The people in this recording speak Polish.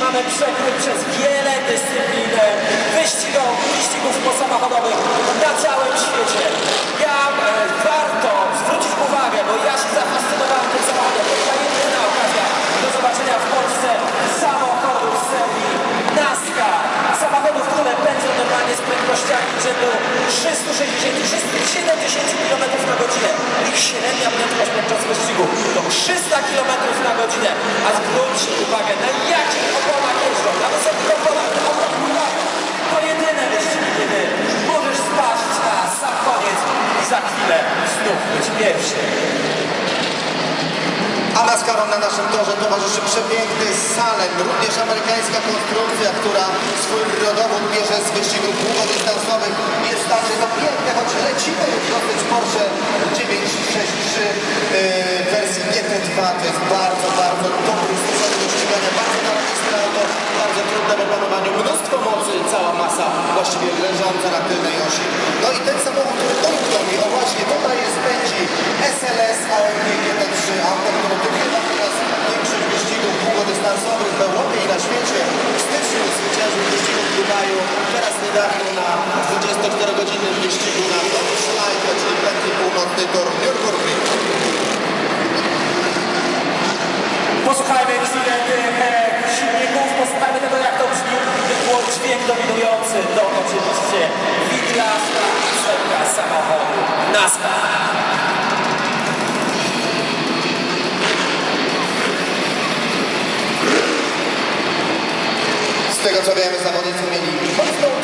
mamy przekrój przez wiele dyscyplin wyścigów posamochodowych na całym świecie. Warto zwrócić uwagę, bo ja się zafascynowałem tym samochodem. To była jedyna okazja do zobaczenia w Polsce samochodów z serii NASCAR. Samochodów, które pędzą normalnie z prędkościami rzędu 360-370 km na godzinę. Ich średnia prędkość podczas wyścigu to 300 km na godzinę. A zwróćcie uwagę, na jakich oponach jeżdżą, na wysokich oponach, to jedyne wyścigi, kiedy możesz spaść na sam koniec i za chwilę znów być pierwszy. A NASCARom na naszym torze towarzyszy przepiękny Salem, również amerykańska konstrukcja, która swój rodowód bierze z wyścigów długodystansowych. Jest także to piękne, choć lecimy już dosyć Porsche 963 w wersji GT2. To jest bardzo, bardzo dobry stosunek do ścigania, bardzo nawraciste auto, bardzo trudne w opanowaniu, mnóstwo mocy, cała masa właściwie leżąca na tylnej osi. No i ten samochód, który umknął mi, o właśnie tutaj jest pędzi SLS AMG GT3, auto, które wygrywa teraz większość wyścigów długodystansowych w Europie i na świecie. W styczniu zwyciężył wyścigu w Dubaju, teraz niedawno na 24-godzinnym wyścigu na Nordschleife, czyli taki północny tor Nürburgring. Posłuchajmy chwilę tych silników, posłuchajmy tego, jak to brzmi. Było dźwięk dominujący, to oczywiście widrażna ósemka samochodu NASCAR. Z tego co wiemy, zawodnicy